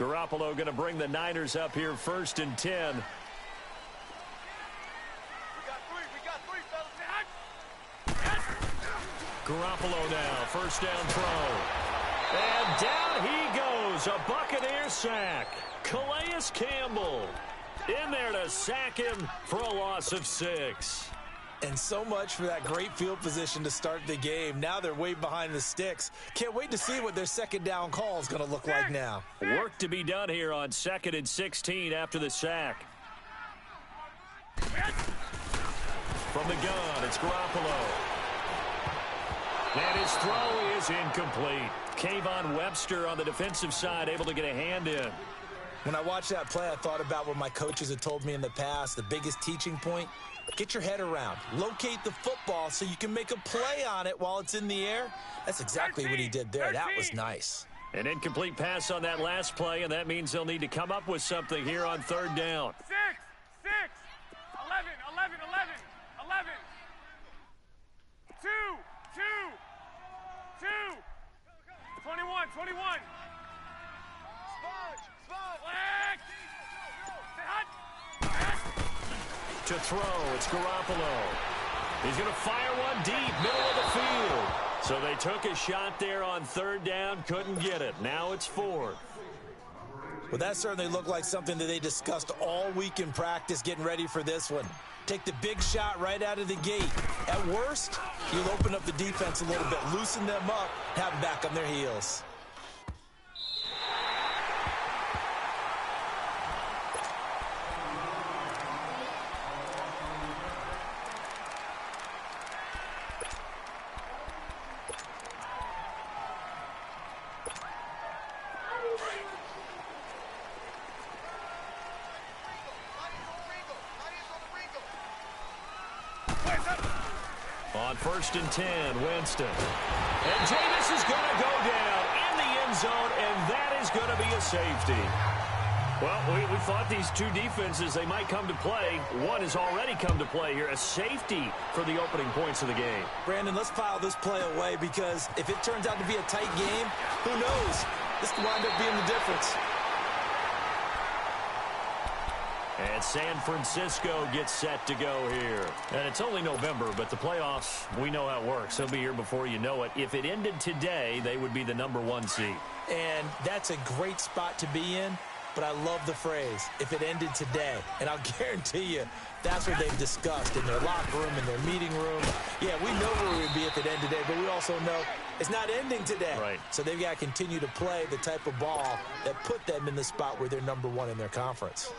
Garoppolo going to bring the Niners up here 1st and 10. Garoppolo now, 1st down throw. And down he goes, a Buccaneer sack. Calais Campbell in there to sack him for a loss of 6. And so much for that great field position to start the game. Now they're way behind the sticks. Can't wait to see what their 2nd down call is going to look like now. Work to be done here on 2nd and 16 after the sack. From the gun, it's Garoppolo. And his throw is incomplete. Kayvon Webster on the defensive side able to get a hand in. When I watched that play, I thought about what my coaches had told me in the past. The biggest teaching point, get your head around. Locate the football so you can make a play on it while it's in the air. That's exactly what he did there. That was nice. An incomplete pass on that last play, and that means they'll need to come up with something here on 3rd down. 6, 11, 2, 21. To throw, it's Garoppolo. He's going to fire one deep, middle of the field. So they took a shot there on 3rd down, couldn't get it. Now it's 4th. Well, that certainly looked like something that they discussed all week in practice getting ready for this one. Take the big shot right out of the gate. At worst, you'll open up the defense a little bit, loosen them up, have them back on their heels. On 1st and 10, Winston. And Jameis is going to go down in the end zone, and that is going to be a safety. Well, we thought these two defenses, they might come to play. One has already come to play here, a safety for the opening points of the game. Brandon, let's file this play away because if it turns out to be a tight game, who knows? This could wind up being the difference. And San Francisco gets set to go here. And it's only November, but the playoffs, we know how it works. They'll be here before you know it. If it ended today, they would be the #1 seed. And that's a great spot to be in, but I love the phrase, if it ended today. And I'll guarantee you, that's what they've discussed in their locker room, in their meeting room. Yeah, we know where we would be if it ended today, but we also know it's not ending today. Right. So they've got to continue to play the type of ball that put them in the spot where they're #1 in their conference.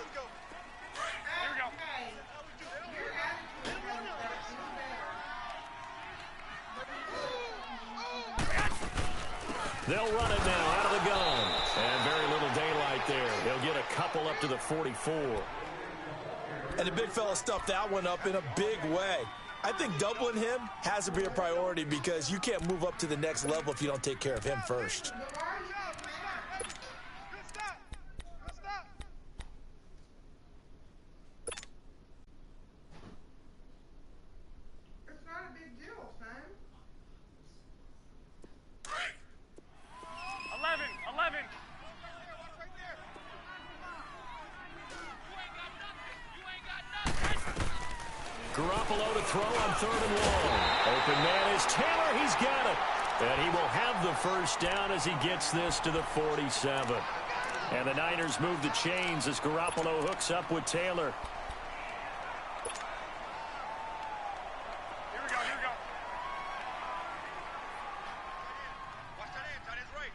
They'll run it now out of the gun. And very little daylight there. They'll get a couple up to the 44. And the big fella stuffed that one up in a big way. I think doubling him has to be a priority because you can't move up to the next level if you don't take care of him first. Garoppolo to throw on 3rd and long. Open man is Taylor. He's got it. And he will have the 1st down as he gets this to the 47. And the Niners move the chains as Garoppolo hooks up with Taylor. Here we go. Watch that end. Tight end's right.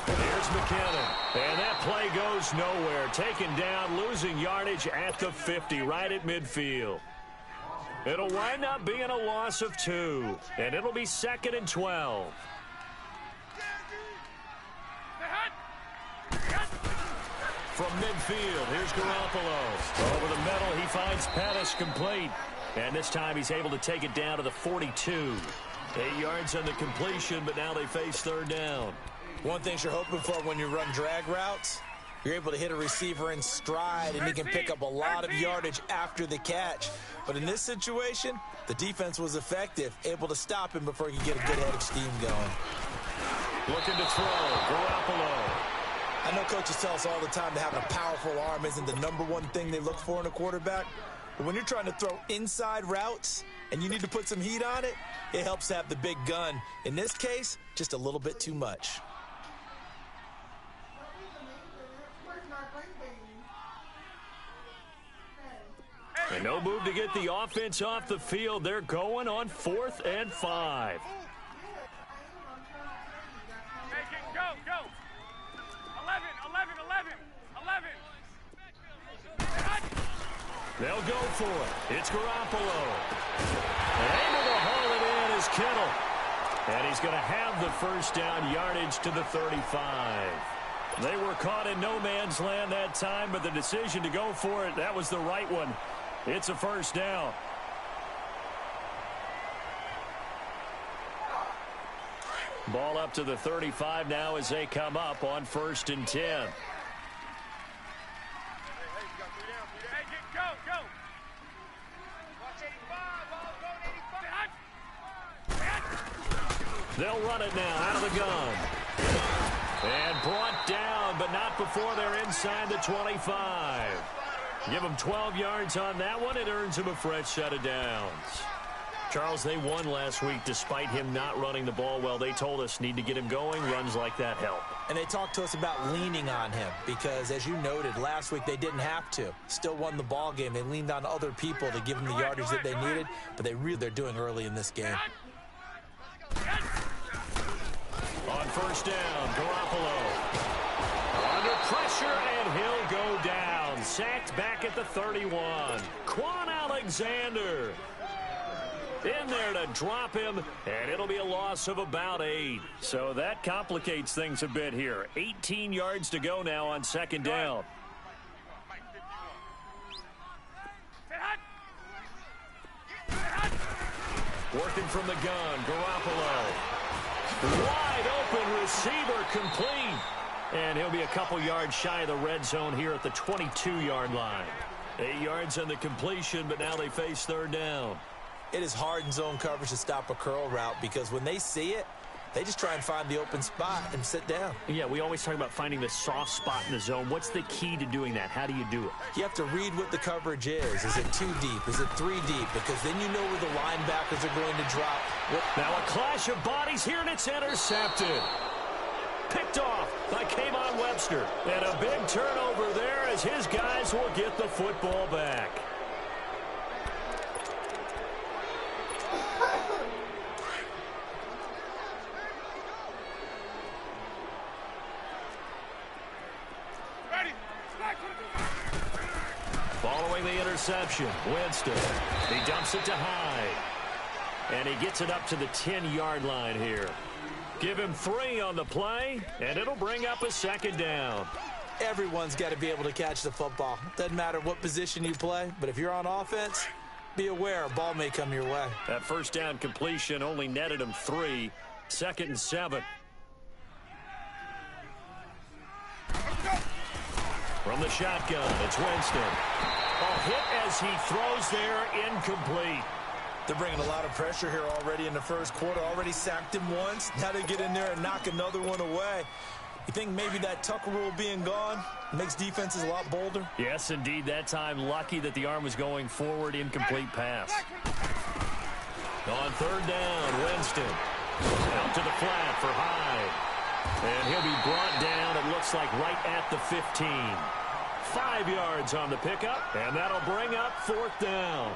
There's McKinnon. And that play goes nowhere. Taken down, losing yardage at the 50, right at midfield. It'll wind up being a loss of 2. And it'll be 2nd and 12. From midfield, here's Garoppolo. Over the middle, he finds Pettis complete. And this time he's able to take it down to the 42. 8 yards on the completion, but now they face 3rd down. One thing you're hoping for when you run drag routes, you're able to hit a receiver in stride, and he can pick up a lot of yardage after the catch. But in this situation, the defense was effective, able to stop him before he could get a good head of steam going. Looking to throw. Garoppolo. I know coaches tell us all the time that having a powerful arm isn't the #1 thing they look for in a quarterback. But when you're trying to throw inside routes and you need to put some heat on it, it helps to have the big gun. In this case, just a little bit too much. And no move to get the offense off the field. They're going on 4th and 5. Go, go. 11, 11, 11, 11. They'll go for it. It's Garoppolo. Able to haul it in is Kittle. And he's going to have the first down yardage to the 35. They were caught in no man's land that time, but the decision to go for it, that was the right one. It's a first down. Ball up to the 35 now as they come up on 1st and 10. Hey, go, go. Watch 85, ball going 85. They'll run it now out of the gun. And brought down, but not before they're inside the 25. Give them 12 yards on that one. It earns them a fresh set of downs. Charles, they won last week despite him not running the ball well. They told us need to get him going. Runs like that help. And they talked to us about leaning on him because, as you noted, last week they didn't have to. Still won the ball game. They leaned on other people to give them the yardage that they needed, but they're doing early in this game. On 1st down, Garoppolo. Under pressure, and he'll go down. Sacked back at the 31. Quan Alexander in there to drop him, and it'll be a loss of about 8. So that complicates things a bit here. 18 yards to go now on 2nd down. Working from the gun, Garoppolo. Wide open receiver, complete. And he'll be a couple yards shy of the red zone here at the 22-yard line. 8 yards on the completion, but now they face 3rd down. It is hard in zone coverage to stop a curl route because when they see it, they just try and find the open spot and sit down. Yeah, we always talk about finding the soft spot in the zone. What's the key to doing that? How do you do it? You have to read what the coverage is. Is it 2 deep? Is it 3 deep? Because then you know where the linebackers are going to drop. Now a clash of bodies here, and it's intercepted. Picked off by Kayvon Webster. And a big turnover there as his guys will get the football back. Following the interception, Winston. He dumps it to Hyde. And he gets it up to the 10-yard line here. Give him 3 on the play, and it'll bring up a 2nd down. Everyone's got to be able to catch the football. Doesn't matter what position you play, but if you're on offense, be aware a ball may come your way. That 1st down completion only netted him 3. 2nd and 7. From the shotgun, it's Winston. A hit as he throws there, incomplete. They're bringing a lot of pressure here already in the 1st quarter. Already sacked him once. Now they get in there and knock another one away. You think maybe that Tucker rule being gone makes defenses a lot bolder? Yes, indeed. That time, lucky that the arm was going forward. Incomplete pass. On 3rd down, Winston. Out to the flat for Hyde. And he'll be brought down, it looks like, right at the 15. 5 yards on the pickup, and that'll bring up 4th down.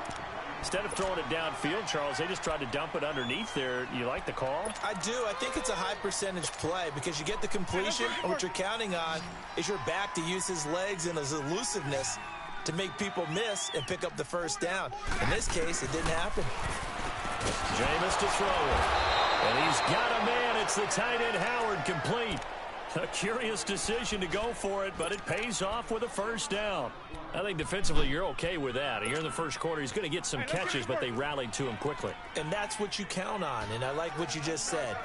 Instead of throwing it downfield, Charles, they just tried to dump it underneath there. You like the call? I do. I think it's a high percentage play because you get the completion, and what you're counting on is your back to use his legs and his elusiveness to make people miss and pick up the 1st down. In this case, it didn't happen. Jameis to throw it. And he's got a man. It's the tight end Howard, complete. A curious decision to go for it, but it pays off with a 1st down. I think defensively you're okay with that. Here in the 1st quarter, he's going to get some catches, but they rallied to him quickly. And that's what you count on, and I like what you just said.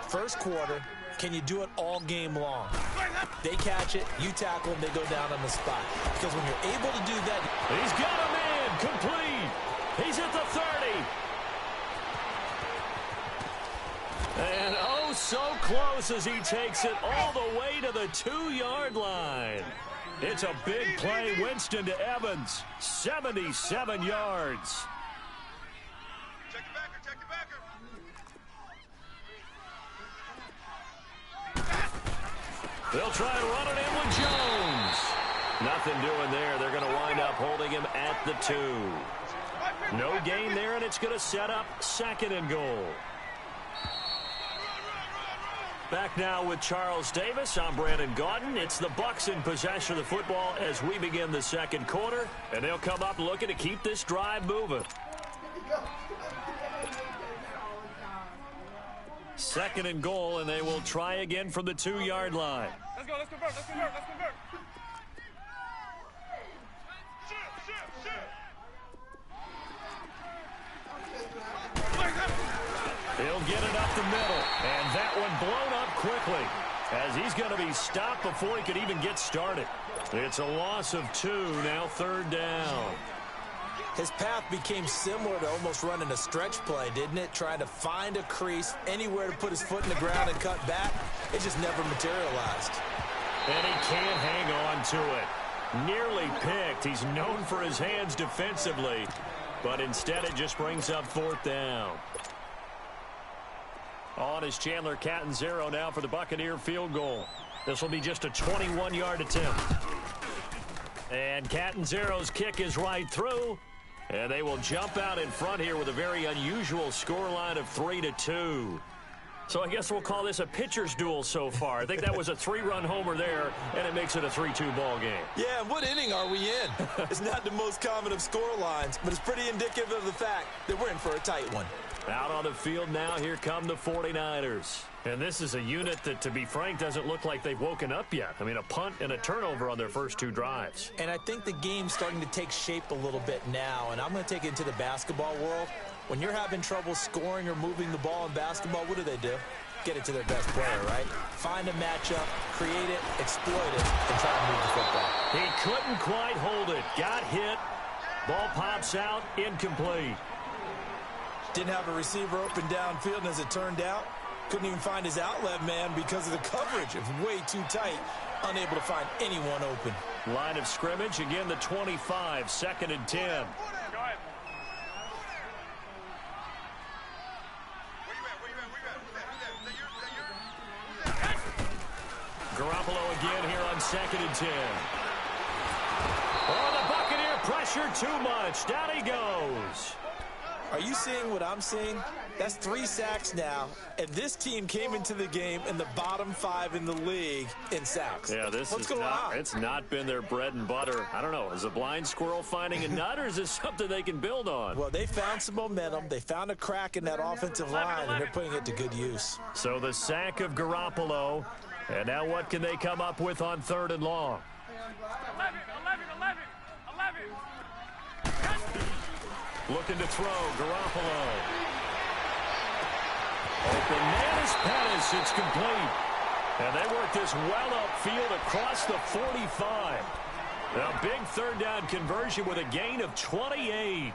1st quarter, can you do it all game long? They catch it, you tackle them, they go down on the spot. Because when you're able to do that... He's got a man, complete. He's at the 30. And oh, Oh, so close as he takes it all the way to the 2-yard line. It's a big play. Winston to Evans. 77 yards. Check your backer, check your backer. They'll try and run it in with Jones. Nothing doing there. They're going to wind up holding him at the 2. No gain there, and it's going to set up 2nd and goal. Back now with Charles Davis. I'm Brandon Gaudin. It's the Bucs in possession of the football as we begin the 2nd quarter, and they'll come up looking to keep this drive moving. 2nd and goal, and they will try again from the 2-yard line. Let's go, let's convert, let's convert, let's convert. He'll get it up the middle, and that one blown up quickly as he's going to be stopped before he could even get started. It's a loss of 2, now 3rd down. His path became similar to almost running a stretch play, didn't it? Trying to find a crease, anywhere to put his foot in the ground and cut back. It just never materialized. And he can't hang on to it. Nearly picked. He's known for his hands defensively, but instead it just brings up 4th down. On is Chandler Catanzaro now for the Buccaneer field goal. This will be just a 21-yard attempt. And Catanzaro's kick is right through. And they will jump out in front here with a very unusual scoreline of 3-2. So I guess we'll call this a pitcher's duel so far. I think that was a 3-run homer there, and it makes it a 3-2 ball game. Yeah, and what inning are we in? It's not the most common of score lines, but it's pretty indicative of the fact that we're in for a tight one. Out on the field now, here come the 49ers. And this is a unit that, to be frank, doesn't look like they've woken up yet. I mean, a punt and a turnover on their first 2 drives. And I think the game's starting to take shape a little bit now, and I'm going to take it into the basketball world. When you're having trouble scoring or moving the ball in basketball, what do? Get it to their best player, right? Find a matchup, create it, exploit it, and try to move the football. He couldn't quite hold it. Got hit. Ball pops out. Incomplete. Didn't have a receiver open downfield, and as it turned out, couldn't even find his outlet man because of the coverage. It was way too tight. Unable to find anyone open. Line of scrimmage, again the 25, 2nd and 10. Go ahead. Garoppolo again here on 2nd and 10. Oh, the Buccaneer pressure too much. Down he goes. Are you seeing what I'm seeing? That's 3 sacks now, and this team came into the game in the bottom 5 in the league in sacks. Yeah, What's going on? It's not been their bread and butter. I don't know. Is a blind squirrel finding a nut, or is this something they can build on? Well, they found some momentum. They found a crack in that offensive line, and they're putting it to good use. So the sack of Garoppolo, and now what can they come up with on 3rd and long? 11. Looking to throw, Garoppolo. Open man is Pettis. It's complete. And they work this well upfield across the 45. A big 3rd down conversion with a gain of 28.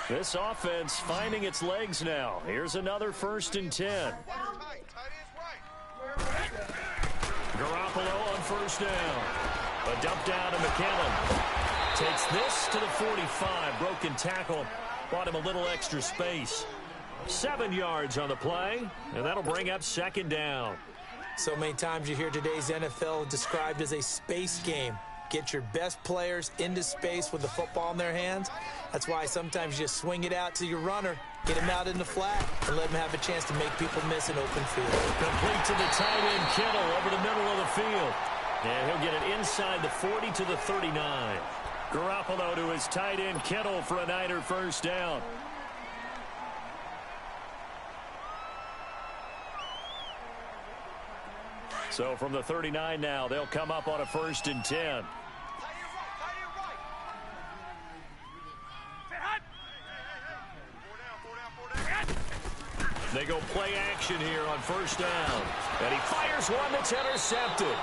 This offense finding its legs now. Here's another 1st and 10. Tight is right. Garoppolo on 1st down. A dump down to McKinnon. Takes this to the 45. Broken tackle. Bought him a little extra space. 7 yards on the play, and that'll bring up 2nd down. So many times you hear today's NFL described as a space game. Get your best players into space with the football in their hands. That's why sometimes you just swing it out to your runner, get him out in the flat, and let him have a chance to make people miss an open field. Complete to the tight end, Kittle, over the middle of the field. And he'll get it inside the 40 to the 39. Garoppolo to his tight end, Kittle, for a Niner 1st down. So from the 39 now, they'll come up on a 1st and 10. Say hut. They go play action here on 1st down. And he fires one that's intercepted.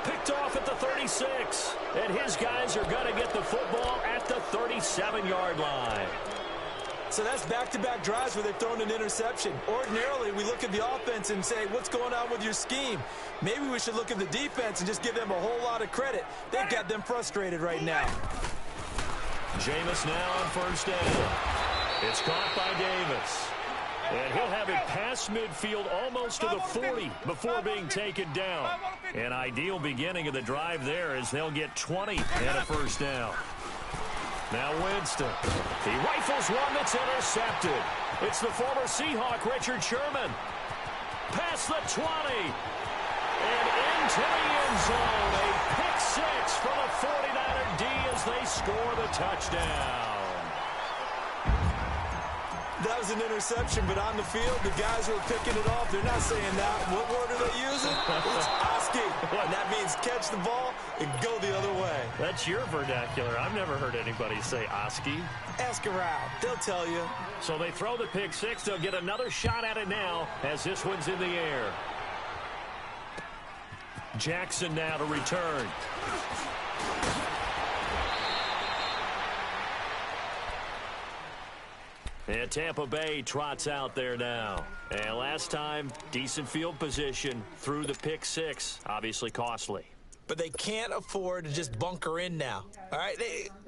Picked off at the 36. And his guys are going to get the football at the 37-yard line. So that's back-to-back drives where they've thrown an interception. Ordinarily, we look at the offense and say, what's going on with your scheme? Maybe we should look at the defense and just give them a whole lot of credit. They've got them frustrated right now. Jameis now on first down. It's caught by Davis. And he'll have it past midfield almost to the 40 before being taken down. An ideal beginning of the drive there as they'll get 20 and a first down. Now Winston. He rifles one that's intercepted. It's the former Seahawk, Richard Sherman. Past the 20. And into the end zone. A pick six from a 49er D as they score the touchdown. That was an interception, but on the field, the guys who are picking it off, they're not saying that. What word are they using? It's Oski. And that means catch the ball and go the other way. That's your vernacular. I've never heard anybody say Oski. Ask around. They'll tell you. So they throw the pick six. They'll get another shot at it now as this one's in the air. Jackson now to return. And Tampa Bay trots out there now. And last time, decent field position through the pick six. Obviously costly. But they can't afford to just bunker in now. All right?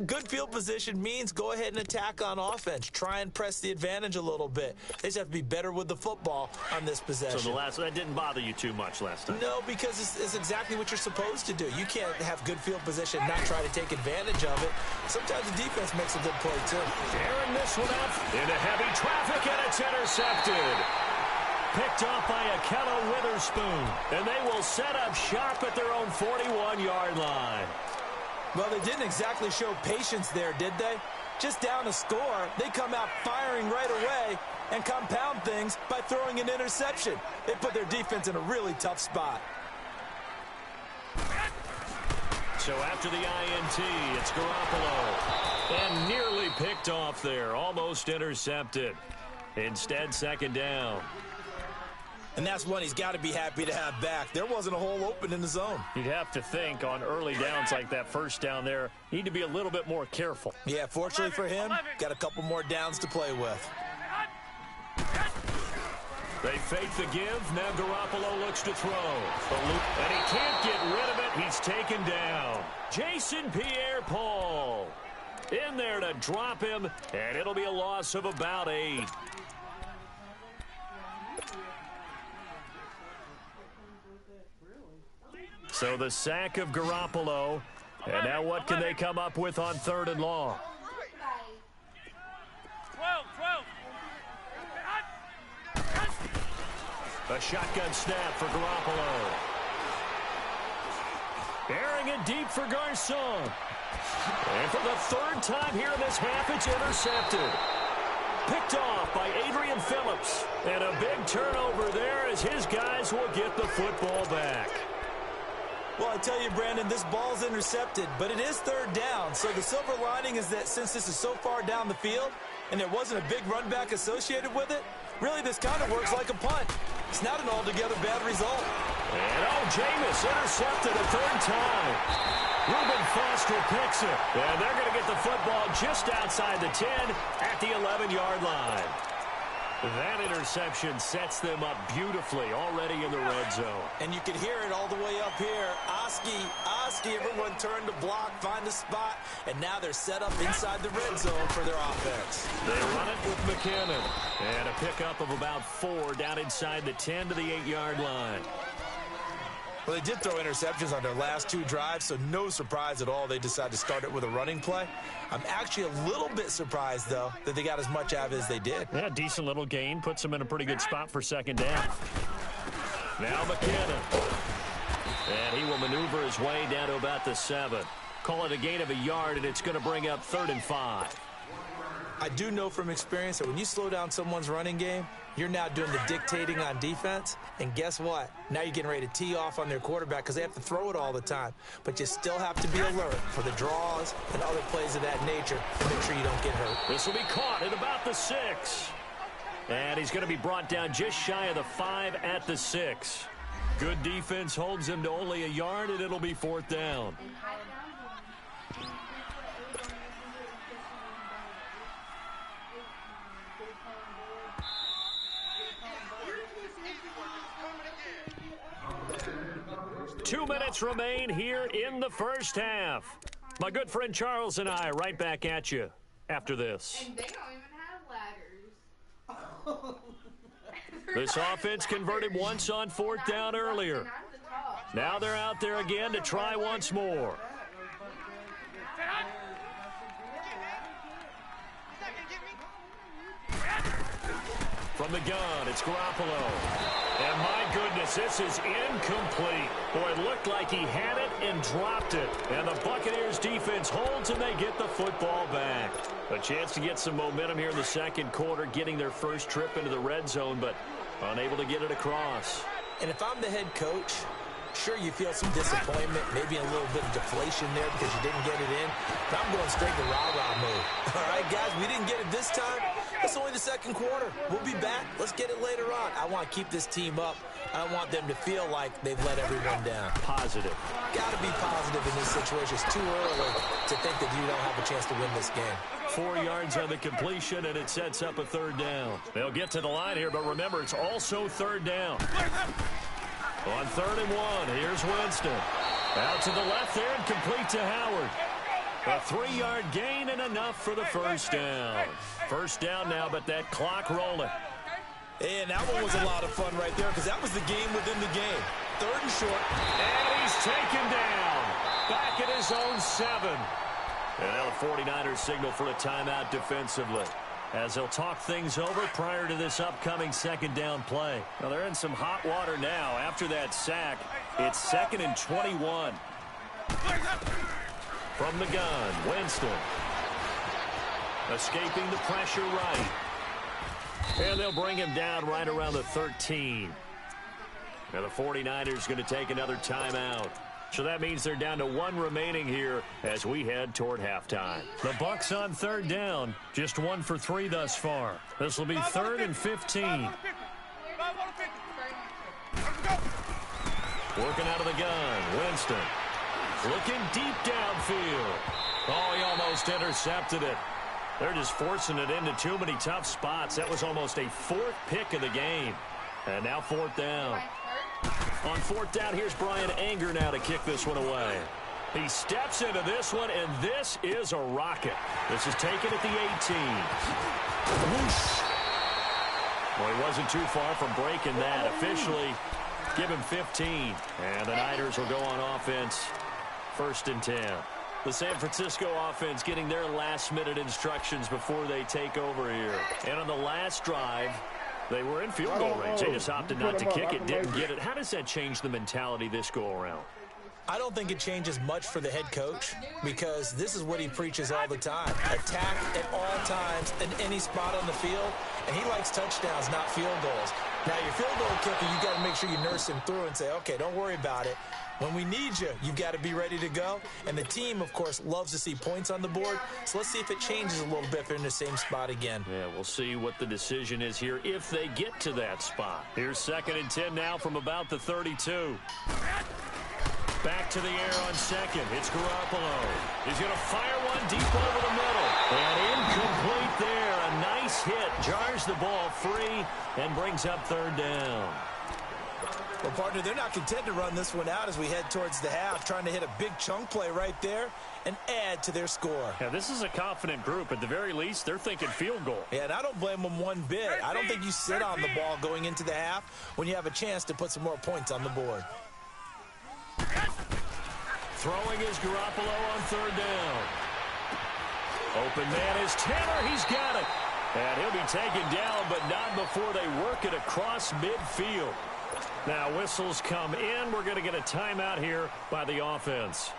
Good field position means go ahead and attack on offense. Try and press the advantage a little bit. They just have to be better with the football on this possession. So that didn't bother you too much last time? No, because it's exactly what you're supposed to do. You can't have good field position and not try to take advantage of it. Sometimes the defense makes a good play, too. Tearing this one up into heavy traffic, and it's intercepted. Picked off by Akello Witherspoon. And they will set up shop at their own 41-yard line. Well, they didn't exactly show patience there, did they? Just down a score, they come out firing right away and compound things by throwing an interception. They put their defense in a really tough spot. So after the INT, it's Garoppolo. And nearly picked off there, almost intercepted. Instead, second down. And that's one he's got to be happy to have back. There wasn't a hole open in the zone. You'd have to think on early downs like that first down there, need to be a little bit more careful. Yeah, fortunately for him, got a couple more downs to play with. They fake the give. Now Garoppolo looks to throw. And he can't get rid of it. He's taken down. Jason Pierre-Paul in there to drop him, and it'll be a loss of about 8. So the sack of Garoppolo. And now what can they come up with on 3rd and long? 12. A shotgun snap for Garoppolo. Airing it deep for Garcon. And for the 3rd time here in this half, it's intercepted. Picked off by Adrian Phillips. And a big turnover there as his guys will get the football back. Well, I tell you, Brandon, this ball's intercepted, but it is 3rd down. So the silver lining is that since this is so far down the field and there wasn't a big run back associated with it, really this kind of works like a punt. It's not an altogether bad result. And Jameis intercepted a 3rd time. Reuben Foster picks it. And they're going to get the football just outside the 10 at the 11-yard line. That interception sets them up beautifully already in the red zone. And you can hear it all the way up here. Oski, everyone turned to block, find a spot, and now they're set up inside the red zone for their offense. They run it with McKinnon. And a pickup of about 4 down inside the 10 to the 8-yard line. Well, they did throw interceptions on their last 2 drives, so no surprise at all they decided to start it with a running play. I'm actually a little bit surprised, though, that they got as much out of it as they did. Yeah, decent little gain. Puts them in a pretty good spot for 2nd down. Now McKinnon. And he will maneuver his way down to about the 7. Call it a gain of a yard, and it's going to bring up 3rd and 5. I do know from experience that when you slow down someone's running game, you're now doing the dictating on defense. And guess what? Now you're getting ready to tee off on their quarterback because they have to throw it all the time. But you still have to be alert for the draws and other plays of that nature to make sure you don't get hurt. This will be caught at about the 6. And he's going to be brought down just shy of the 5 at the 6. Good defense holds him to only a yard, and it'll be 4th down. minutes remain here in the first half. My good friend Charles and I right back at you after this. And they don't even have ladders. This offense converted once on fourth down earlier. Now they're out there again to try once more. From the gun, it's Garoppolo. And my goodness, this is incomplete. Boy, it looked like he had it and dropped it. And the Buccaneers defense holds and they get the football back. A chance to get some momentum here in the second quarter, getting their first trip into the red zone, but unable to get it across. And if I'm the head coach, sure, you feel some disappointment, maybe a little bit of deflation there because you didn't get it in. But I'm going straight to rah-rah mode. All right, guys, we didn't get it this time. It's only the second quarter. We'll be back. Let's get it later on. I want to keep this team up. I don't want them to feel like they've let everyone down. Positive. Got to be positive in this situation. It's too early to think that you don't have a chance to win this game. 4 yards on the completion, and it sets up a third down. They'll get to the line here, but remember, it's also third down. On 3rd and 1, here's Winston. Out to the left there and complete to Howard. A 3-yard gain and enough for the first down. First down now, but that clock rolling. And that one was a lot of fun right there because that was the game within the game. 3rd and short. And he's taken down. Back at his own 7. And now the 49ers signal for a timeout defensively, as they'll talk things over prior to this upcoming second down play. Now they're in some hot water now. After that sack, it's 2nd and 21. From the gun, Winston. Escaping the pressure right. And they'll bring him down right around the 13. Now the 49ers going to take another timeout. So that means they're down to 1 remaining here as we head toward halftime. The Bucs on 3rd down, just 1 for 3 thus far. This will be 3rd and 15. Working out of the gun, Winston. Looking deep downfield. Oh, he almost intercepted it. They're just forcing it into too many tough spots. That was almost a 4th pick of the game. And now 4th down. On 4th down, here's Brian Anger now to kick this one away. He steps into this one, and this is a rocket. This is taken at the 18. Whoosh. Well, he wasn't too far from breaking that. Officially, give him 15. And the Niners will go on offense. 1st and 10. The San Francisco offense getting their last-minute instructions before they take over here. And on the last drive, they were in field goal range. They just opted not to kick it, didn't get it. How does that change the mentality this go-around? I don't think it changes much for the head coach because this is what he preaches all the time. Attack at all times in any spot on the field, and he likes touchdowns, not field goals. Now, your field goal kicker, you got to make sure you nurse him through and say, okay, don't worry about it. When we need you, you've got to be ready to go. And the team, of course, loves to see points on the board. So let's see if it changes a little bit if they're in the same spot again. Yeah, we'll see what the decision is here if they get to that spot. Here's 2nd and 10 now from about the 32. Back to the air on 2nd. It's Garoppolo. He's going to fire one deep over the middle. And incomplete there. A nice hit. Jars the ball free and brings up 3rd down. Well, partner, they're not content to run this one out as we head towards the half, trying to hit a big chunk play right there and add to their score. Yeah, this is a confident group. At the very least, they're thinking field goal. Yeah, and I don't blame them one bit. I don't think you sit on the ball going into the half when you have a chance to put some more points on the board. Throwing is Garoppolo on 3rd down. Open man is Taylor. He's got it. And he'll be taken down, but not before they work it across midfield. Now whistles come in. We're going to get a timeout here by the offense,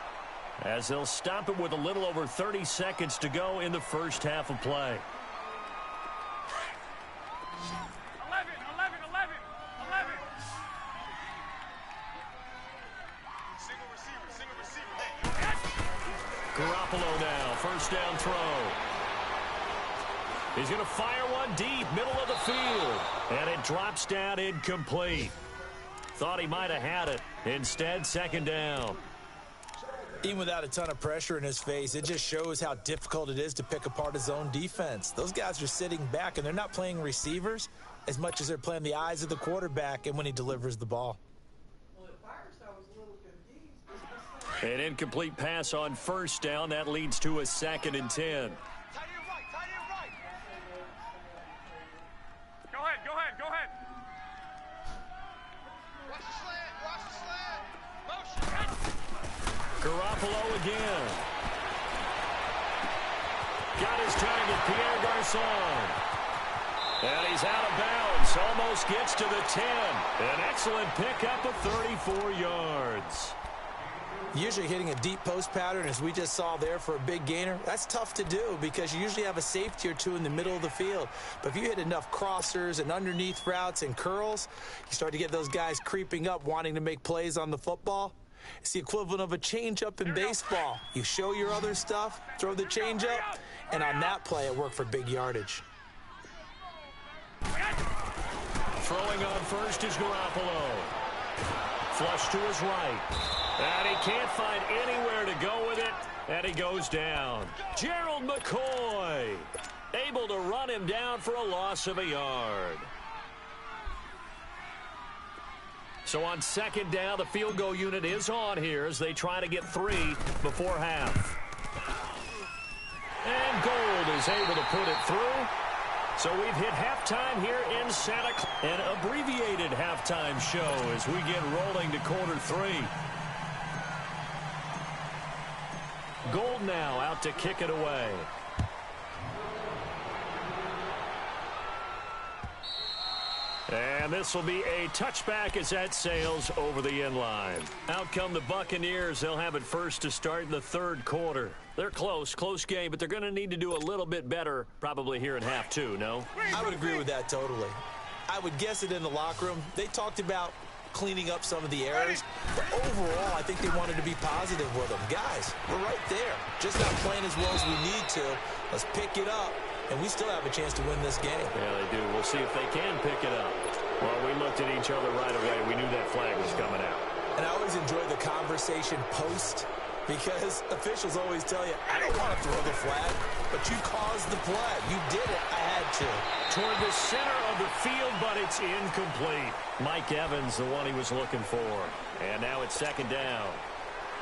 as they'll stop it with a little over 30 seconds to go in the first half of play. 11. Single receiver. Hey. Garoppolo now, first down throw. He's going to fire one deep, middle of the field. And it drops down incomplete. Thought he might have had it. Instead, 2nd down. Even without a ton of pressure in his face, it just shows how difficult it is to pick apart his own defense. Those guys are sitting back, and they're not playing receivers as much as they're playing the eyes of the quarterback and when he delivers the ball. Well, at first I was a little confused. An incomplete pass on first down. That leads to a 2nd and 10. Tie it right. Go ahead. Watch the slant. Motion. Garoppolo again. Got his target, Pierre Garçon. And he's out of bounds. Almost gets to the 10. An excellent pickup of 34 yards. Usually hitting a deep post pattern, as we just saw there for a big gainer, that's tough to do because you usually have a safety or two in the middle of the field. But if you hit enough crossers and underneath routes and curls, you start to get those guys creeping up wanting to make plays on the football. It's the equivalent of a changeup in baseball. You show your other stuff, throw the changeup, and on that play it worked for big yardage. Throwing on first is Garoppolo. Flush to his right. And he can't find anywhere to go with it. And he goes down. Gerald McCoy able to run him down for a loss of a yard. So on 2nd down, the field goal unit is on here as they try to get 3 before half. And Gold is able to put it through. So we've hit halftime here in Santa Clara. An abbreviated halftime show as we get rolling to quarter 3. Gold now out to kick it away. And this will be a touchback as that sails over the end line. Out come the Buccaneers. They'll have it first to start in the 3rd quarter. They're close game, but they're going to need to do a little bit better probably here in half 2, no? I would agree with that totally. I would guess it in the locker room. They talked about cleaning up some of the errors, but overall, I think they wanted to be positive with them. Guys, we're right there. Just not playing as well as we need to. Let's pick it up, and we still have a chance to win this game. Yeah, they do. We'll see if they can pick it up. Well, we looked at each other right away. We knew that flag was coming out. And I always enjoy the conversation post, because officials always tell you, I don't want to throw the flag, but you caused the play. You did it. I had to. Toward the center of the field, but it's incomplete. Mike Evans, the one he was looking for. And now it's 2nd down.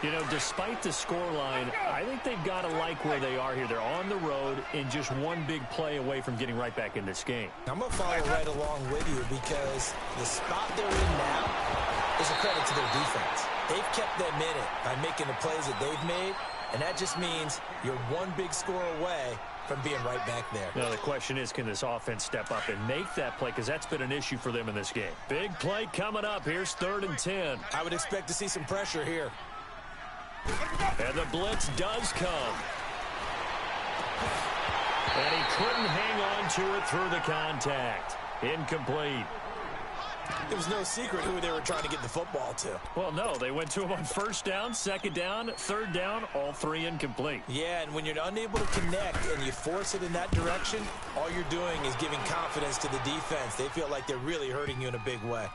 You know, despite the scoreline, I think they've got to like where they are here. They're on the road and just one big play away from getting right back in this game. I'm going to follow right along with you because the spot they're in now is a credit to their defense. They've kept them in it by making the plays that they've made, and that just means you're one big score away from being right back there. Now, the question is, can this offense step up and make that play? Because that's been an issue for them in this game. Big play coming up. Here's 3rd and 10. I would expect to see some pressure here. And the blitz does come. And he couldn't hang on to it through the contact. Incomplete. It was no secret who they were trying to get the football to. Well, no, they went to him on 1st down, 2nd down, 3rd down, all 3 incomplete. Yeah, and when you're unable to connect and you force it in that direction, all you're doing is giving confidence to the defense. They feel like they're really hurting you in a big way.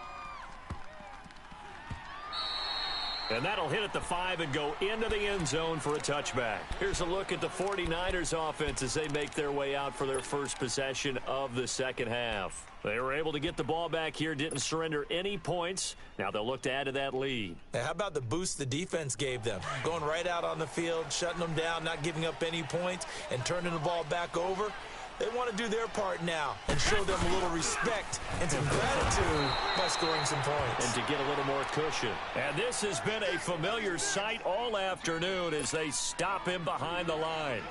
And that'll hit at the 5 and go into the end zone for a touchback. Here's a look at the 49ers offense as they make their way out for their first possession of the 2nd half. They were able to get the ball back here, didn't surrender any points. Now they'll look to add to that lead. Now, how about the boost the defense gave them? Going right out on the field, shutting them down, not giving up any points, and turning the ball back over. They want to do their part now and show them a little respect and some gratitude by scoring some points. And to get a little more cushion. And this has been a familiar sight all afternoon as they stop him behind the line.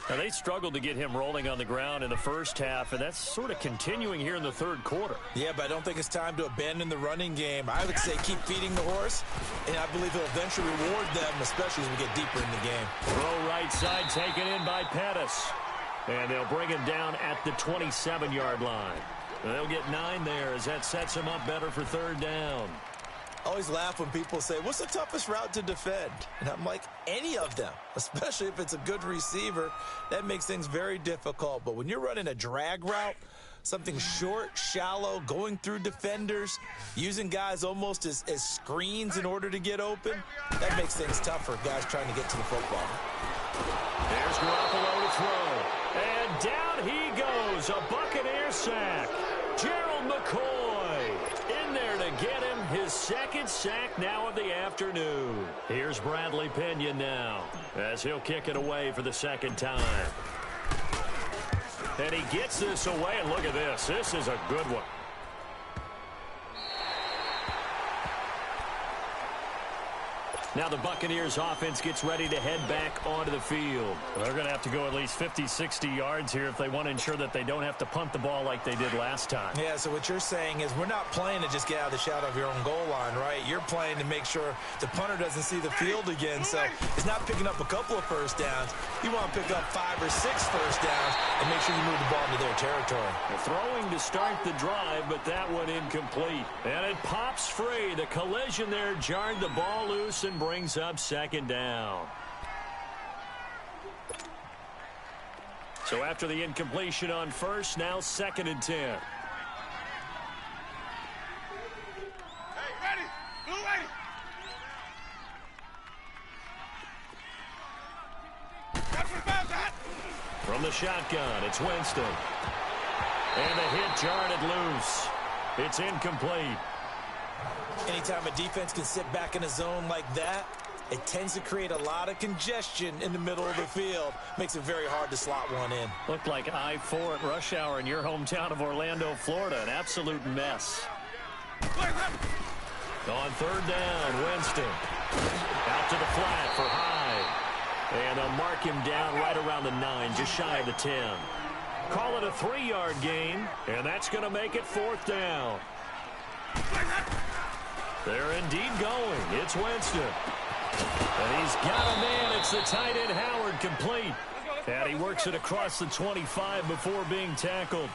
Now, they struggled to get him rolling on the ground in the 1st half, and that's sort of continuing here in the 3rd quarter. Yeah, but I don't think it's time to abandon the running game. I would say keep feeding the horse, and I believe he'll eventually reward them, especially as we get deeper in the game. Throw right side taken in by Pettis. And they'll bring him down at the 27-yard line. They'll get 9 there as that sets him up better for 3rd down. I always laugh when people say, what's the toughest route to defend? And I'm like, any of them, especially if it's a good receiver. That makes things very difficult. But when you're running a drag route, something short, shallow, going through defenders, using guys almost as screens in order to get open, that makes things tougher, guys trying to get to the football. There's Garoppolo to throw. And down he goes, a Buccaneer sack. Gerald McCoy in there to get him his second sack now of the afternoon. Here's Bradley Pinion now as he'll kick it away for the second time. And he gets this away, and look at this. This is a good one. Now the Buccaneers offense gets ready to head back onto the field. They're going to have to go at least 50, 60 yards here if they want to ensure that they don't have to punt the ball like they did last time. Yeah, so what you're saying is we're not playing to just get out of the shadow of your own goal line, right? You're playing to make sure the punter doesn't see the field again. So it's not picking up a couple of first downs. You want to pick up 5 or 6 first downs and make sure you move the ball into their territory. Throwing to start the drive, but that one incomplete. And it pops free. The collision there jarred the ball loose and brings up second down. So after the incompletion on first, now 2nd and 10. Hey, ready? Blue ready? Watch for the bounce out. From the shotgun, it's Winston. And the hit jarred it loose. It's incomplete. Anytime a defense can sit back in a zone like that, it tends to create a lot of congestion in the middle of the field. Makes it very hard to slot one in. Looked like I-4 at rush hour in your hometown of Orlando, Florida. An absolute mess. On 3rd down, Winston. Out to the flat for Hyde. And they'll mark him down right around the 9, just shy of the 10. Call it a 3-yard gain, and that's going to make it 4th down. They're indeed going. It's Winston. And he's got a man. It's the tight end, Howard, complete. And he works it across the 25 before being tackled.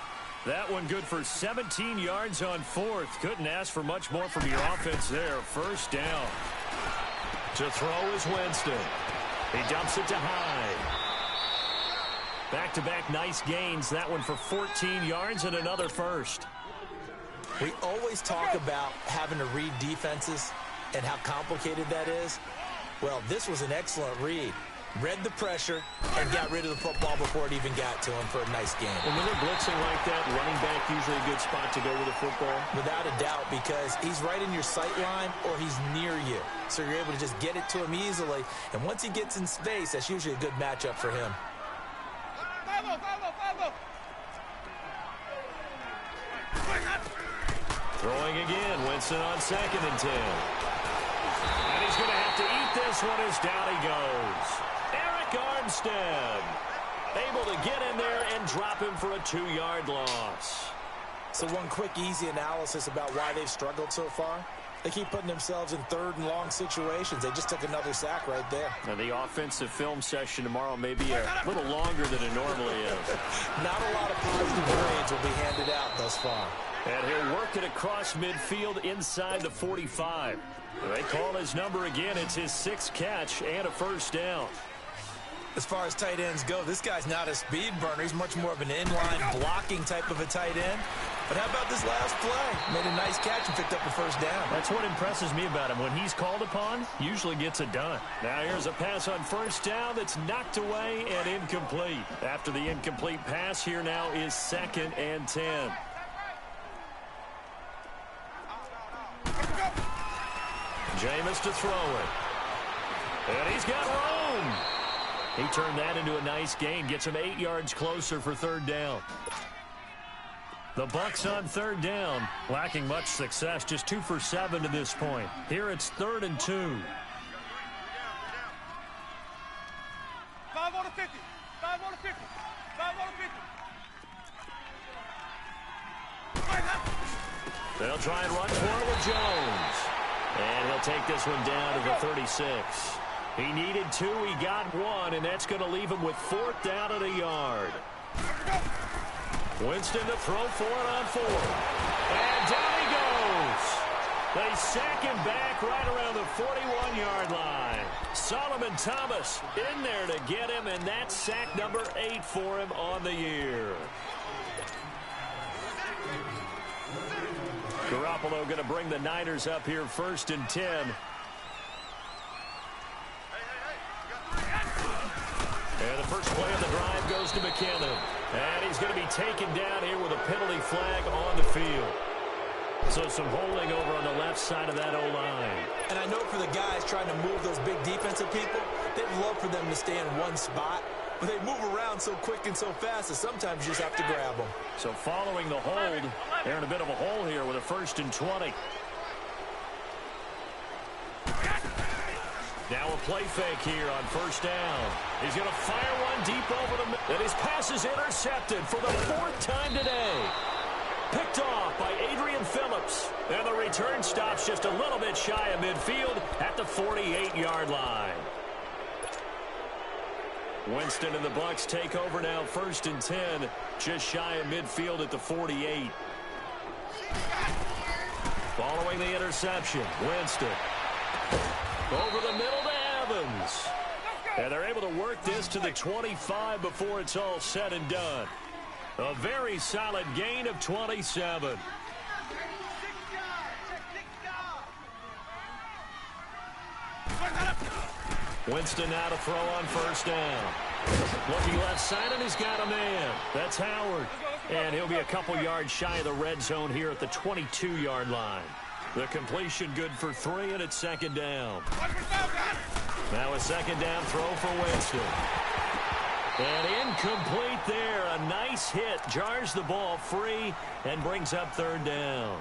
That one good for 17 yards on 4th. Couldn't ask for much more from your offense there. 1st down. To throw is Winston. He dumps it to Hyde. Back-to-back nice gains. That one for 14 yards and another 1st. We always talk about having to read defenses and how complicated that is. Well, this was an excellent read. Read the pressure and got rid of the football before it even got to him for a nice game. And when they're blitzing like that, running back usually a good spot to go with the football. Without a doubt, because he's right in your sight line or he's near you. So you're able to just get it to him easily. And once he gets in space, that's usually a good matchup for him. Throwing again, Winston on 2nd and 10. And he's going to have to eat this one as down he goes. Eric Armstead able to get in there and drop him for a 2-yard loss. So one quick, easy analysis about why they've struggled so far. They keep putting themselves in 3rd and long situations. They just took another sack right there. And the offensive film session tomorrow may be a little longer than it normally is. Not a lot of positive grades will be handed out thus far. And he'll work it across midfield inside the 45. They call his number again. It's his 6th catch and a 1st down. As far as tight ends go, this guy's not a speed burner. He's much more of an inline blocking type of a tight end. But how about this last play? Made a nice catch and picked up a 1st down. That's what impresses me about him. When he's called upon, usually gets it done. Now here's a pass on 1st down that's knocked away and incomplete. After the incomplete pass, here now is 2nd and 10. Jameis to throw it. And he's got room. He turned that into a nice gain. Gets him 8 yards closer for 3rd down. The Bucs on 3rd down. Lacking much success. Just 2 for 7 to this point. Here it's 3rd and 2. 5 on the 50. 5 on the 50. 5 on the 50. They'll try and run for it with Jones. And he'll take this one down to the 36. He needed 2, he got 1, and that's going to leave him with 4th down at a yard. Winston to throw for it on 4th. And down he goes. They sack him back right around the 41-yard line. Solomon Thomas in there to get him, and that's sack number 8 for him on the year. Garoppolo going to bring the Niners up here 1st and 10. And the first play of the drive goes to McKinnon. And he's going to be taken down here with a penalty flag on the field. So some holding over on the left side of that O-line. And I know for the guys trying to move those big defensive people, they'd love for them to stay in one spot. But they move around so quick and so fast that sometimes you just have to grab them. So following the hold, they're in a bit of a hole here with a 1st and 20. Now a play fake here on 1st down. He's going to fire one deep over the middle. And his pass is intercepted for the 4th time today. Picked off by Adrian Phillips. And the return stops just a little bit shy of midfield at the 48-yard line. Winston and the Bucs take over now, 1st and 10, just shy of midfield at the 48. Following the interception, Winston over the middle to Evans. And they're able to work this to the 25 before it's all said and done. A very solid gain of 27. Winston now to throw on 1st down. Looking left side, and he's got a man. That's Howard. And he'll be a couple yards shy of the red zone here at the 22-yard line. The completion good for 3, and it's 2nd down. Now a 2nd down throw for Winston. And incomplete there. A nice hit. Jars the ball free and brings up 3rd down.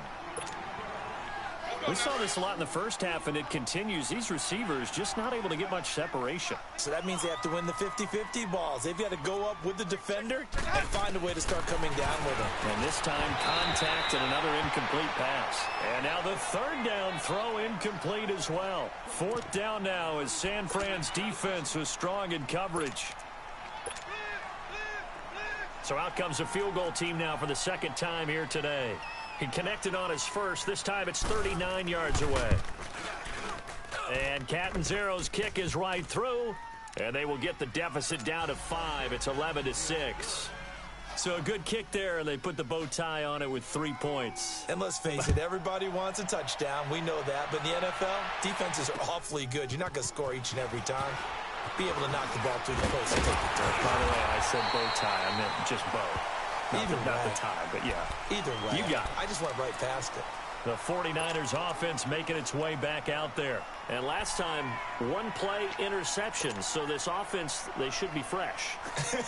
We saw this a lot in the first half, and it continues. These receivers just not able to get much separation. So that means they have to win the 50-50 balls. They've got to go up with the defender and find a way to start coming down with them. And this time, contact and another incomplete pass. And now the 3rd down throw incomplete as well. 4th down now as San Fran's defense was strong in coverage. So out comes a field goal team now for the 2nd time here today. He connected on his first. This time it's 39 yards away. And Catanzaro's kick is right through. And they will get the deficit down to 5. It's 11-6. So a good kick there, and they put the bow tie on it with 3 points. And let's face it, everybody wants a touchdown. We know that. But in the NFL, defenses are awfully good. You're not going to score each and every time. Be able to knock the ball through the post and take the turn. By the way, I said bow tie. I meant just bow. Not the tie, but yeah. Either way. You got it. I just went right past it. The 49ers offense making its way back out there. And last time, 1-play interception. So this offense, they should be fresh.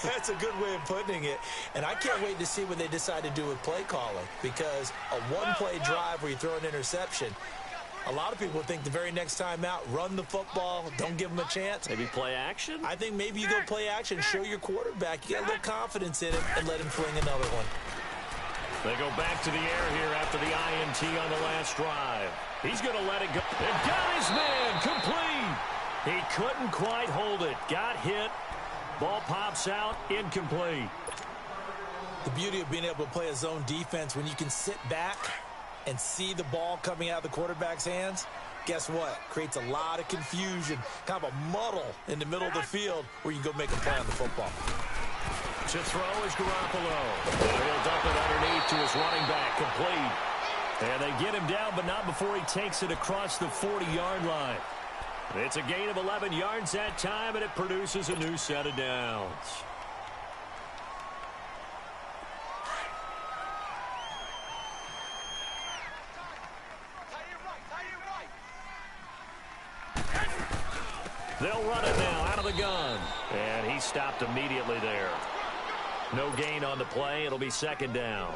That's a good way of putting it. And I can't wait to see what they decide to do with play calling. Because a 1-play drive where you throw an interception, a lot of people think the very next time out, run the football, don't give them a chance. Maybe play action? I think maybe you go play action, show your quarterback. You got a little confidence in him, and let him fling another one. They go back to the air here after the INT on the last drive. He's going to let it go. And got his man complete. He couldn't quite hold it. Got hit. Ball pops out. Incomplete. The beauty of being able to play a zone defense when you can sit back and see the ball coming out of the quarterback's hands, guess what? Creates a lot of confusion, kind of a muddle in the middle of the field where you go make a play on the football. To throw is Garoppolo. He'll dump it underneath to his running back, complete. And they get him down, but not before he takes it across the 40-yard line. It's a gain of 11 yards that time, and it produces a new set of downs. They'll run it now out of the gun. And he stopped immediately there. No gain on the play. It'll be 2nd down.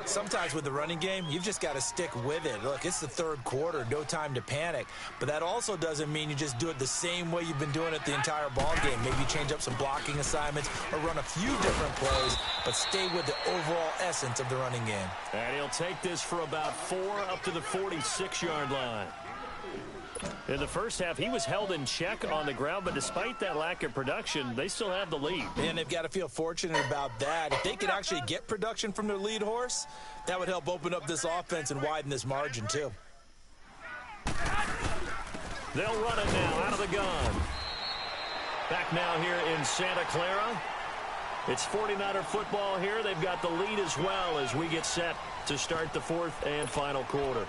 Sometimes with the running game, you've just got to stick with it. Look, it's the 3rd quarter, no time to panic. But that also doesn't mean you just do it the same way you've been doing it the entire ball game. Maybe you change up some blocking assignments or run a few different plays, but stay with the overall essence of the running game. And he'll take this for about 4 up to the 46-yard line. In the first half, he was held in check on the ground, but despite that lack of production, they still have the lead. And they've got to feel fortunate about that. If they could actually get production from their lead horse, that would help open up this offense and widen this margin, too. They'll run it now out of the gun. Back now here in Santa Clara. It's 49er football here. They've got the lead as well as we get set to start the 4th and final quarter.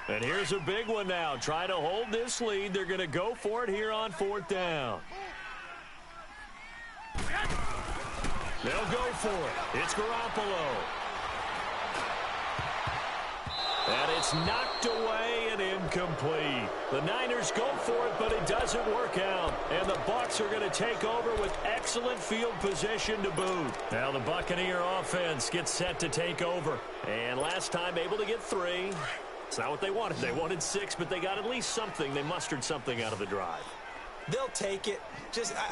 And here's a big one now. Try to hold this lead. They're going to go for it here on 4th down. They'll go for it. It's Garoppolo. And it's knocked away and incomplete. The Niners go for it, but it doesn't work out. And the Bucs are going to take over with excellent field position to boot. Now the Buccaneer offense gets set to take over. And last time able to get 3. It's not what they wanted. They wanted 6, but they got at least something. They mustered something out of the drive. They'll take it.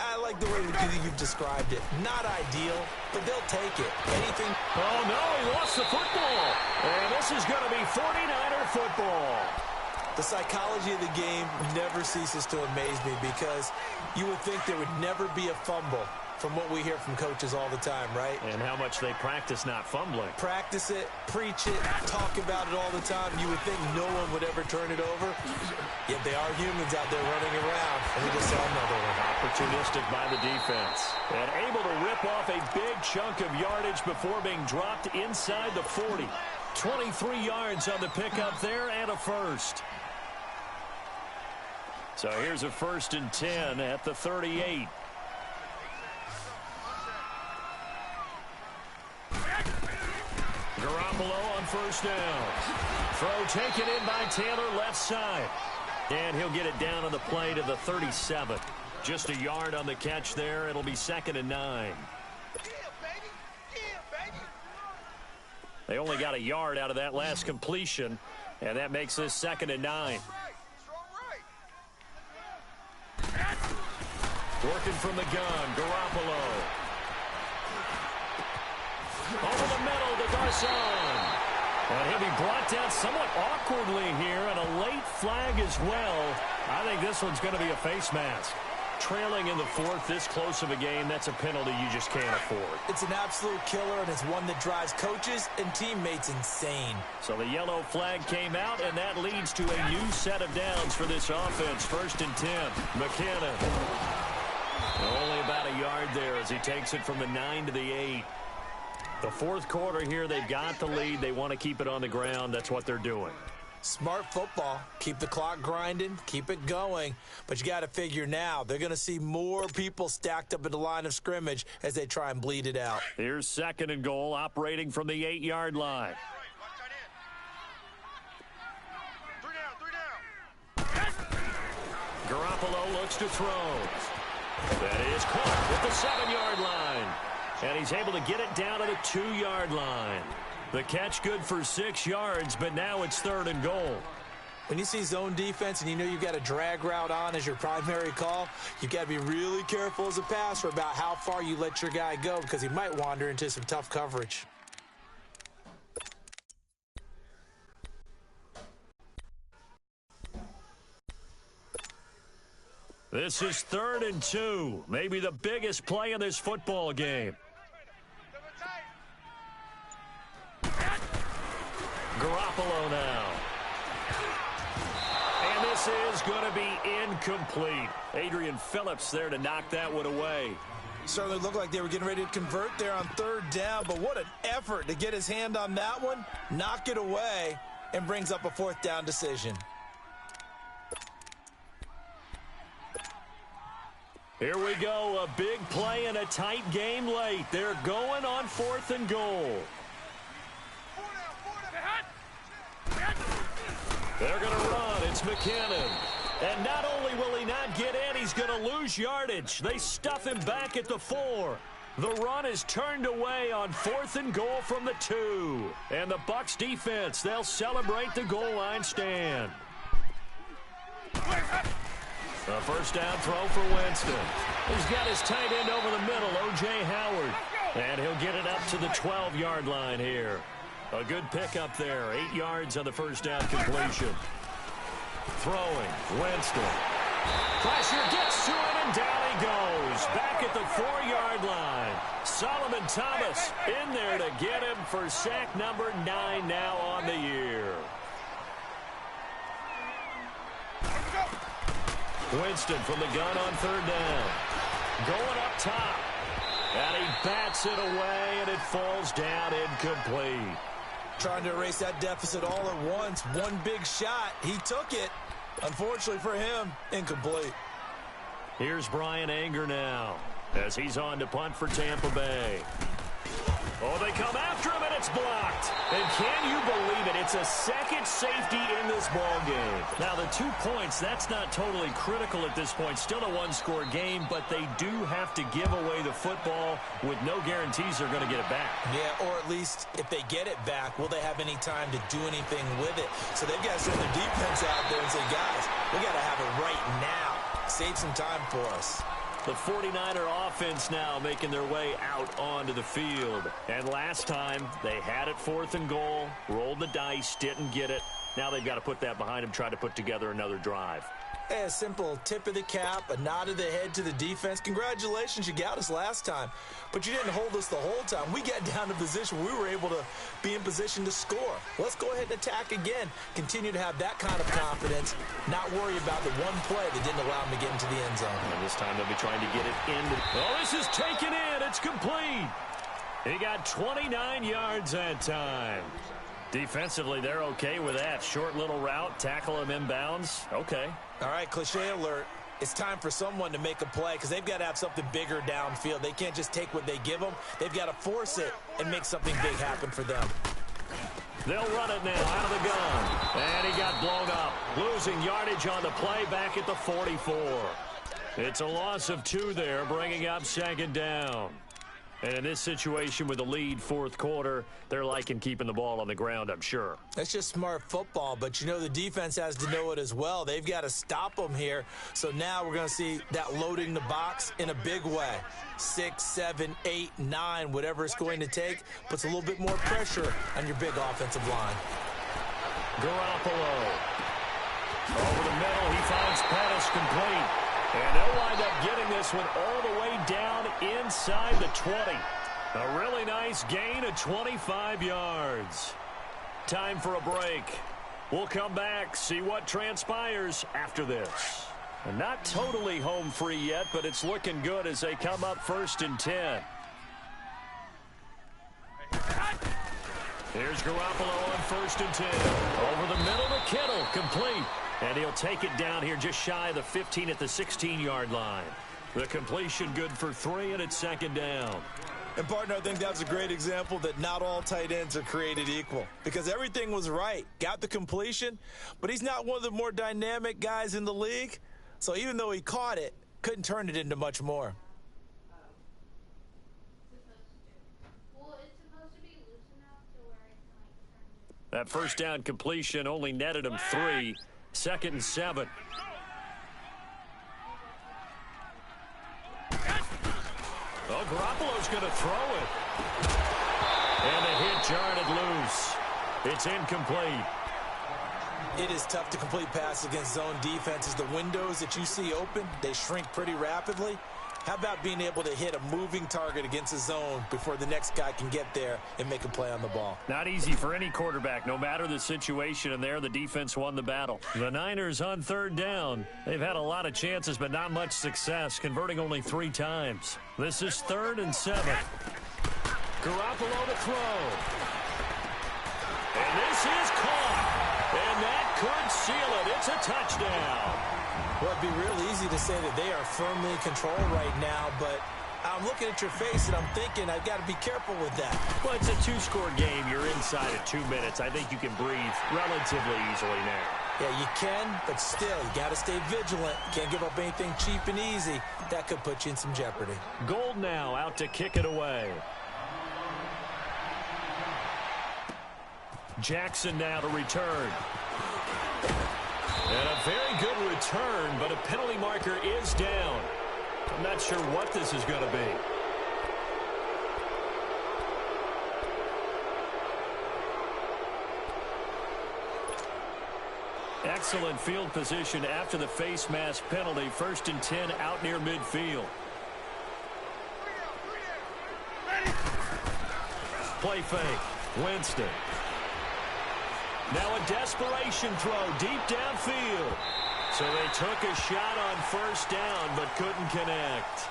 I like the way you've described it. Not ideal, but they'll take it. Anything. Oh, no, he lost the football. And this is going to be 49er football. The psychology of the game never ceases to amaze me because you would think there would never be a fumble from what we hear from coaches all the time, right? And how much they practice not fumbling. Practice it, preach it, talk about it all the time. You would think no one would ever turn it over. Yet they are humans out there running around. And we just saw another one. Opportunistic by the defense. And able to rip off a big chunk of yardage before being dropped inside the 40. 23 yards on the pickup there and a first. So here's a 1st and 10 at the 38. Garoppolo on 1st down. Throw taken in by Taylor left side. And he'll get it down on the play to the 37. Just a yard on the catch there. It'll be 2nd and 9. They only got a yard out of that last completion. And that makes this 2nd and 9. Working from the gun, Garoppolo. Over the middle to Garcon. And he'll be brought down somewhat awkwardly here, and a late flag as well. I think this one's going to be a face mask. Trailing in the 4th, this close of a game, that's a penalty you just can't afford. It's an absolute killer, and it's one that drives coaches and teammates insane. So the yellow flag came out, and that leads to a new set of downs for this offense. 1st and 10. McKinnon. Only about a yard there as he takes it from the 9 to the 8. The 4th quarter here, they've got the lead. They want to keep it on the ground. That's what they're doing. Smart football. Keep the clock grinding. Keep it going. But you got to figure now, they're going to see more people stacked up at the line of scrimmage as they try and bleed it out. Here's 2nd and goal, operating from the 8-yard line. Garoppolo looks to throw. That is caught with the 7-yard line. And he's able to get it down to the 2-yard line. The catch good for 6 yards, but now it's 3rd and goal. When you see zone defense and you know you've got a drag route on as your primary call, you've got to be really careful as a passer about how far you let your guy go because he might wander into some tough coverage. This is 3rd and 2, maybe the biggest play in this football game. Garoppolo now. And this is going to be incomplete. Adrian Phillips there to knock that one away. Certainly looked like they were getting ready to convert there on 3rd down, but what an effort to get his hand on that one, knock it away, and brings up a 4th down decision. Here we go, a big play in a tight game late. They're going on 4th and goal. They're going to run. It's McKinnon. And not only will he not get in, he's going to lose yardage. They stuff him back at the 4. The run is turned away on 4th and goal from the 2. And the Bucs defense, they'll celebrate the goal line stand. A 1st down throw for Winston. He's got his tight end over the middle, O.J. Howard. And he'll get it up to the 12-yard line here. A good pickup there. 8 yards on the 1st down completion. Throwing, Winston. Pressure gets to him, and down he goes. Back at the 4-yard line. Solomon Thomas in there to get him for sack number 9 now on the year. Winston from the gun on 3rd down. Going up top. And he bats it away, and it falls down incomplete. trying to erase that deficit all at once. One big shot. He took it. Unfortunately for him, incomplete. Here's Brian Anger now as he's on to punt for Tampa Bay. Oh, they come after him, and it's blocked. And can you believe it? It's a second safety in this ball game. Now, the 2 points, that's not totally critical at this point. Still a one-score game, but they do have to give away the football with no guarantees they're going to get it back. Yeah, or at least if they get it back, will they have any time to do anything with it? So they've got to send their defense out there and say, guys, we got to have it right now. Save some time for us. The 49er offense now making their way out onto the field. And last time, they had it 4th and goal, rolled the dice, didn't get it. Now they've got to put that behind them, try to put together another drive. Hey, a simple tip of the cap, a nod of the head to the defense. Congratulations, you got us last time. But you didn't hold us the whole time. We got down to position where we were able to be in position to score. Let's go ahead and attack again. Continue to have that kind of confidence, not worry about the one play that didn't allow them to get into the end zone. And this time they'll be trying to get it in. Oh, this is taken in. It's complete. He got 29 yards that time. Defensively, they're okay with that. Short little route, tackle him inbounds. Okay. All right, cliche alert. It's time for someone to make a play because they've got to have something bigger downfield. They can't just take what they give them. They've got to force it and make something big happen for them. They'll run it now out of the gun. And he got blown up. Losing yardage on the play back at the 44. It's a loss of 2 there, bringing up 2nd down. And in this situation with the lead 4th quarter, they're liking keeping the ball on the ground, I'm sure. That's just smart football, but you know the defense has to know it as well. They've got to stop them here. So now we're going to see that loading the box in a big way. 6, 7, 8, 9, whatever it's going to take, puts a little bit more pressure on your big offensive line. Garoppolo. Over the middle, he finds Pettis complete. And they'll wind up getting this one all the way down inside the 20. A really nice gain of 25 yards. Time for a break. We'll come back, see what transpires after this. And not totally home free yet, but it's looking good as they come up 1st and 10. Here's Garoppolo on 1st and 10. Over the middle to Kittle, complete. And he'll take it down here just shy of the 15 at the 16-yard line. The completion good for 3, and it's 2nd down. And, partner, I think that's a great example that not all tight ends are created equal because everything was right. Got the completion, but he's not one of the more dynamic guys in the league. So even though he caught it, couldn't turn it into much more. That 1st down completion only netted him 3. 2nd and 7. Oh, Garoppolo's going to throw it. And the hit jarred it loose. It's incomplete. It is tough to complete passes against zone defenses. The windows that you see open, they shrink pretty rapidly. How about being able to hit a moving target against a zone before the next guy can get there and make a play on the ball? Not easy for any quarterback, no matter the situation, and there the defense won the battle. The Niners on 3rd down. They've had a lot of chances, but not much success, converting only 3 times. This is 3rd and 7. Garoppolo to throw. And this is caught. And that could seal it. It's a touchdown. Well, it'd be real easy to say that they are firmly in control right now, but I'm looking at your face and I'm thinking I've got to be careful with that. Well, it's a 2-score game. You're inside of 2 minutes. I think you can breathe relatively easily now. Yeah, you can, but still, you got to stay vigilant. You can't give up anything cheap and easy. That could put you in some jeopardy. Gold now out to kick it away. Jackson now to return. And a very good return, but a penalty marker is down. I'm not sure what this is going to be. Excellent field position after the face mask penalty. 1st and 10 out near midfield. Play fake. Winston. Now a desperation throw deep downfield. So they took a shot on 1st down but couldn't connect.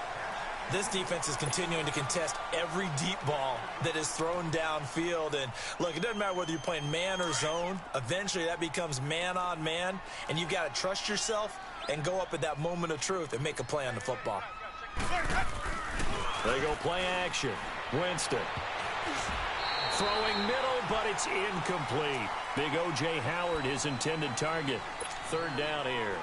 This defense is continuing to contest every deep ball that is thrown downfield. And, look, it doesn't matter whether you're playing man or zone. Eventually, that becomes man on man, and you've got to trust yourself and go up at that moment of truth and make a play on the football. They go play action. Winston. Throwing middle, but it's incomplete. Big O.J. Howard, his intended target. Third down here.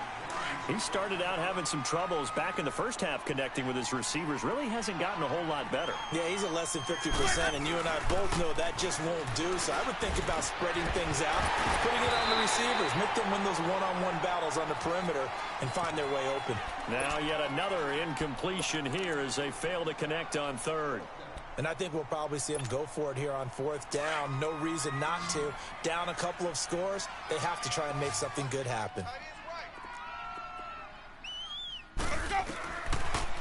He started out having some troubles back in the first half connecting with his receivers. Really hasn't gotten a whole lot better. Yeah, he's at less than 50%, and you and I both know that just won't do. So I would think about spreading things out, putting it on the receivers, make them win those one-on-one battles on the perimeter and find their way open. Now yet another incompletion here as they fail to connect on third. And I think we'll probably see them go for it here on fourth down. No reason not to. Down a couple of scores, they have to try and make something good happen.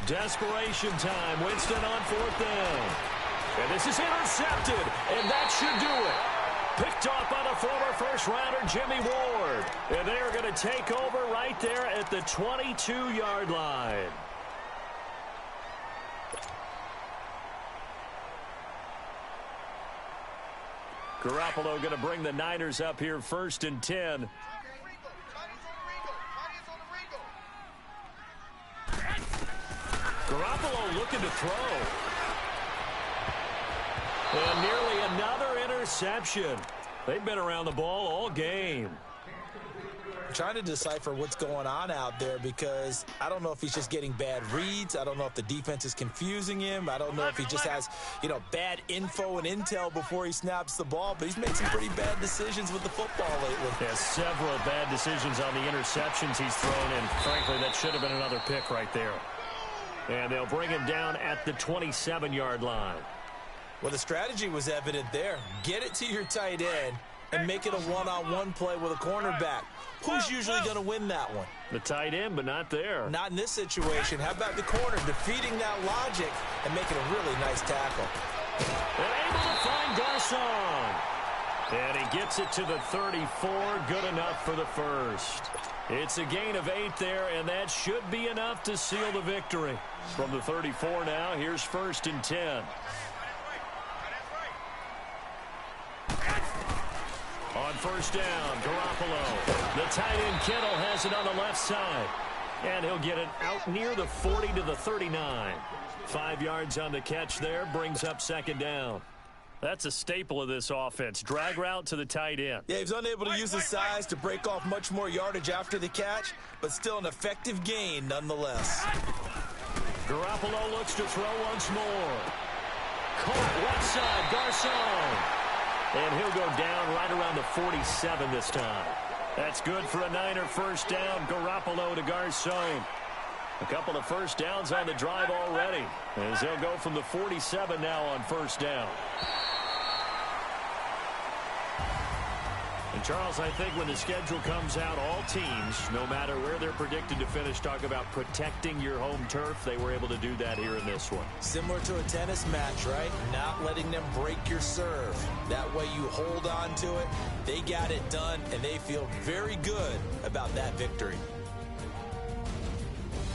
Desperation time. Winston on fourth down. And this is intercepted, and that should do it. Picked off by the former first-rounder Jimmy Ward. And they're going to take over right there at the 22-yard line. Garoppolo going to bring the Niners up here first and 10. Garoppolo looking to throw. And nearly another interception. They've been around the ball all game. I'm trying to decipher what's going on out there because I don't know if he's just getting bad reads. I don't know if the defense is confusing him. I don't know if he just has, bad info and intel before he snaps the ball. But he's made some pretty bad decisions with the football lately. Yeah, several bad decisions on the interceptions he's thrown, and frankly, that should have been another pick right there. And they'll bring him down at the 27-yard line. Well, the strategy was evident there. Get it to your tight end and make it a one-on-one play with a cornerback. Who's usually going to win that one? The tight end, but not there. Not in this situation. How about the corner defeating that logic and making a really nice tackle? And able to find Garcon. And he gets it to the 34. Good enough for the first. It's a gain of 8 there, and that should be enough to seal the victory. From the 34 now, here's first and 10. On first down, Garoppolo. The tight end Kittle has it on the left side. And he'll get it out near the 40 to the 39. 5 yards on the catch there, brings up second down. That's a staple of this offense. Drag route to the tight end. Yeah, he's unable to use his size to break off much more yardage after the catch, but still an effective gain nonetheless. Garoppolo looks to throw once more. Caught left side, Garcon. And he'll go down right around the 47 this time. That's good for a Niner first down. Garoppolo to Garcon. A couple of first downs on the drive already, as they'll go from the 47 now on first down. And, Charles, I think when the schedule comes out, all teams, no matter where they're predicted to finish, talk about protecting your home turf. They were able to do that here in this one. Similar to a tennis match, right? Not letting them break your serve. That way you hold on to it. They got it done, and they feel very good about that victory.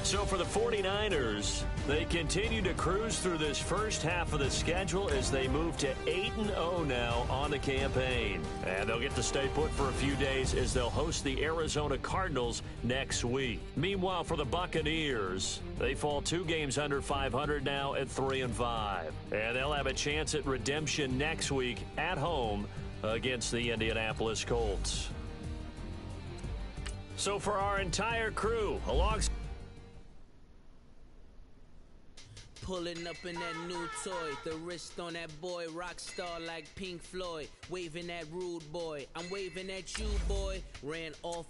So for the 49ers, they continue to cruise through this first half of the schedule as they move to 8-0 now on the campaign. And they'll get to stay put for a few days as they'll host the Arizona Cardinals next week. Meanwhile, for the Buccaneers, they fall 2 games under 500 now at 3-5. And they'll have a chance at redemption next week at home against the Indianapolis Colts. So for our entire crew, alongside pulling up in that new toy, the wrist on that boy, rock star like Pink Floyd, waving that rude boy, I'm waving at you boy, ran off